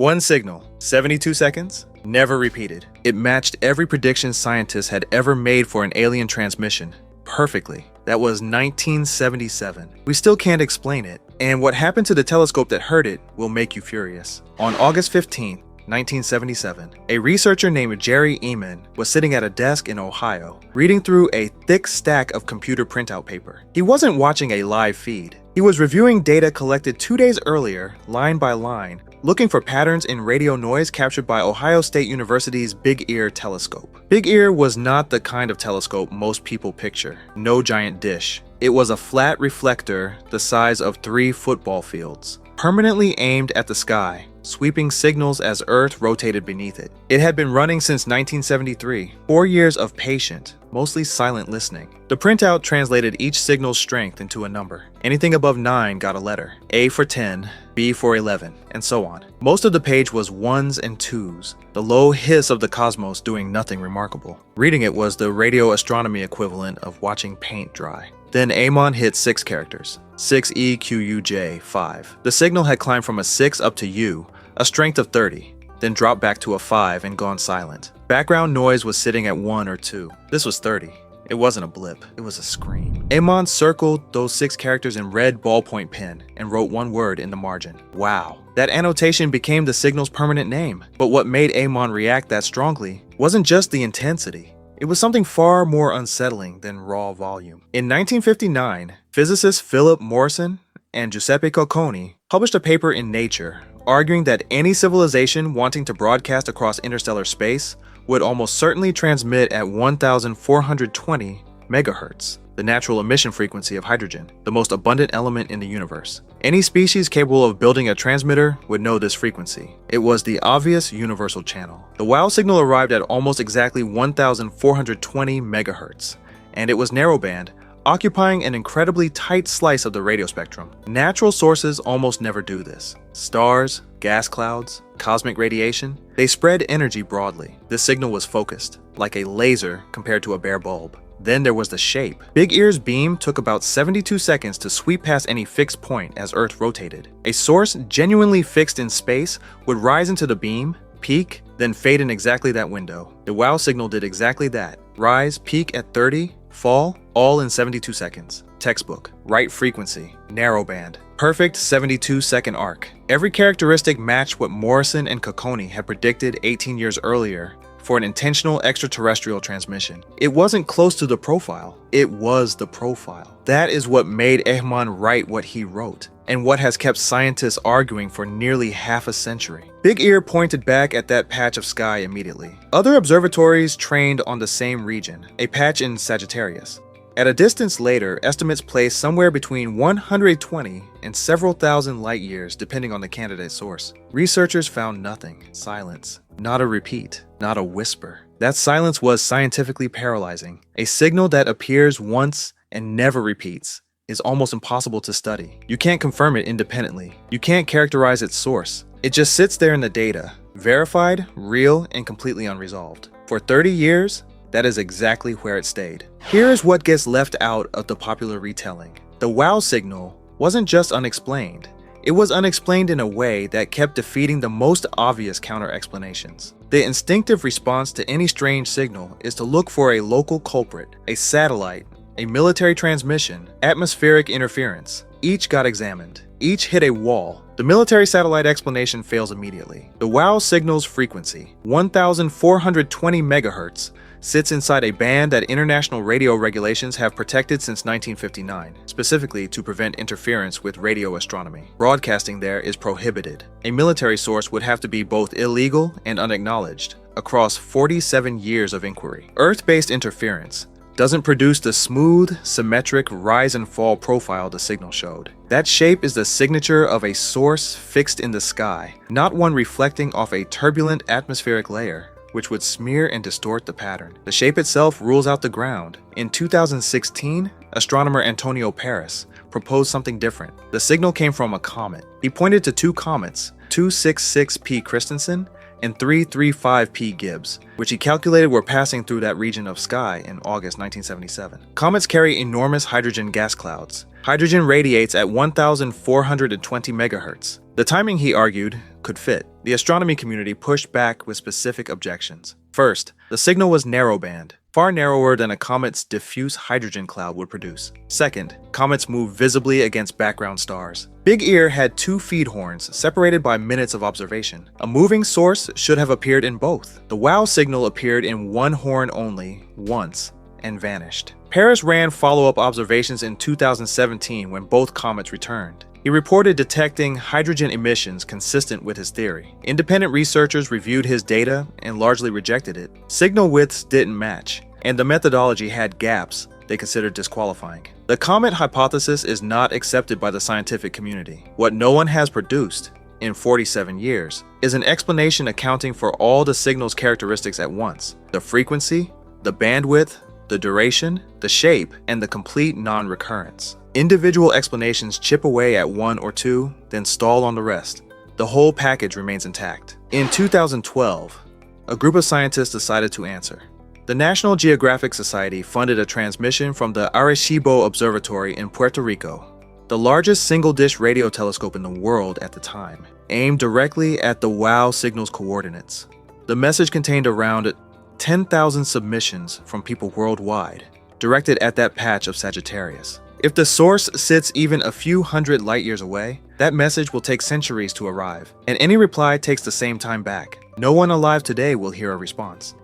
One signal, 72 seconds, never repeated. It matched every prediction scientists had ever made for an alien transmission perfectly. That was 1977. We still can't explain it, and what happened to the telescope that heard it will make you furious. On August 15, 1977, a researcher named Jerry Ehman was sitting at a desk in Ohio, reading through a thick stack of computer printout paper. He wasn't watching a live feed. He was reviewing data collected 2 days earlier, line by line, looking for patterns in radio noise captured by Ohio State University's Big Ear telescope. Big Ear was not the kind of telescope most people picture. No giant dish. It was a flat reflector the size of 3 football fields, permanently aimed at the sky, sweeping signals as Earth rotated beneath it. It had been running since 1973, 4 years of patient, mostly silent listening. The printout translated each signal's strength into a number. Anything above 9 got a letter, A for 10, B for 11, and so on. Most of the page was 1s and 2s, the low hiss of the cosmos doing nothing remarkable. Reading it was the radio astronomy equivalent of watching paint dry. Then Ehman hit 6 characters, 6EQUJ 5. The signal had climbed from a 6 up to U, a strength of 30, then dropped back to a 5 and gone silent. Background noise was sitting at 1 or 2. This was 30. It wasn't a blip, it was a scream. Ehman circled those 6 characters in red ballpoint pen and wrote one word in the margin. Wow. That annotation became the signal's permanent name. But what made Ehman react that strongly wasn't just the intensity. It was something far more unsettling than raw volume. In 1959, physicists Philip Morrison and Giuseppe Cocconi published a paper in Nature arguing that any civilization wanting to broadcast across interstellar space would almost certainly transmit at 1,420 megahertz, the natural emission frequency of hydrogen, the most abundant element in the universe. Any species capable of building a transmitter would know this frequency. It was the obvious universal channel. The WOW signal arrived at almost exactly 1,420 megahertz, and it was narrowband, occupying an incredibly tight slice of the radio spectrum. Natural sources almost never do this. Stars, gas clouds, cosmic radiation, they spread energy broadly. This signal was focused, like a laser compared to a bare bulb. Then there was the shape. Big Ear's beam took about 72 seconds to sweep past any fixed point as Earth rotated. A source genuinely fixed in space would rise into the beam, peak, then fade in exactly that window. The WOW signal did exactly that. Rise, peak at 30, fall, all in 72 seconds. Textbook, right frequency, narrowband, perfect 72-second arc. Every characteristic matched what Morrison and Cocconi had predicted 18 years earlier for an intentional extraterrestrial transmission. It wasn't close to the profile, it was the profile. That is what made Ehman write what he wrote, and what has kept scientists arguing for nearly half a century. Big Ear pointed back at that patch of sky immediately. Other observatories trained on the same region, a patch in Sagittarius. At a distance later, estimates placed somewhere between 120 and several thousand light years depending on the candidate source. Researchers found nothing. Silence. Not a repeat. Not a whisper. That silence was scientifically paralyzing. A signal that appears once and never repeats is almost impossible to study. You can't confirm it independently. You can't characterize its source. It just sits there in the data, verified, real, and completely unresolved. For 30 years, that is exactly where it stayed. Here is what gets left out of the popular retelling. The WOW signal wasn't just unexplained. It was unexplained in a way that kept defeating the most obvious counter-explanations. The instinctive response to any strange signal is to look for a local culprit, a satellite, a military transmission, atmospheric interference. Each got examined. Each hit a wall. The military satellite explanation fails immediately. The WOW signal's frequency, 1,420 megahertz, sits inside a band that international radio regulations have protected since 1959, specifically to prevent interference with radio astronomy. Broadcasting there is prohibited. A military source would have to be both illegal and unacknowledged across 47 years of inquiry. Earth-based interference doesn't produce the smooth, symmetric rise and fall profile the signal showed. That shape is the signature of a source fixed in the sky, not one reflecting off a turbulent atmospheric layer, which would smear and distort the pattern. The shape itself rules out the ground. In 2016, astronomer Antonio Paris proposed something different. The signal came from a comet. He pointed to 2 comets, 266P Christensen and 335P Gibbs, which he calculated were passing through that region of sky in August 1977. Comets carry enormous hydrogen gas clouds. Hydrogen radiates at 1,420 megahertz. The timing, he argued, could fit. The astronomy community pushed back with specific objections. First, the signal was narrowband, far narrower than a comet's diffuse hydrogen cloud would produce. Second, comets move visibly against background stars. Big Ear had 2 feed horns separated by minutes of observation. A moving source should have appeared in both. The WOW signal appeared in one horn only, once, and vanished. Paris ran follow-up observations in 2017 when both comets returned. He reported detecting hydrogen emissions consistent with his theory. Independent researchers reviewed his data and largely rejected it. Signal widths didn't match, and the methodology had gaps they considered disqualifying. The comet hypothesis is not accepted by the scientific community. What no one has produced in 47 years is an explanation accounting for all the signal's characteristics at once: the frequency, the bandwidth, the duration, the shape, and the complete non-recurrence. Individual explanations chip away at one or two, then stall on the rest. The whole package remains intact. In 2012, a group of scientists decided to answer. The National Geographic Society funded a transmission from the Arecibo Observatory in Puerto Rico, the largest single-dish radio telescope in the world at the time, aimed directly at the WOW signal's coordinates. The message contained around 10,000 submissions from people worldwide, directed at that patch of Sagittarius. If the source sits even a few hundred light years away, that message will take centuries to arrive, and any reply takes the same time back. No one alive today will hear a response.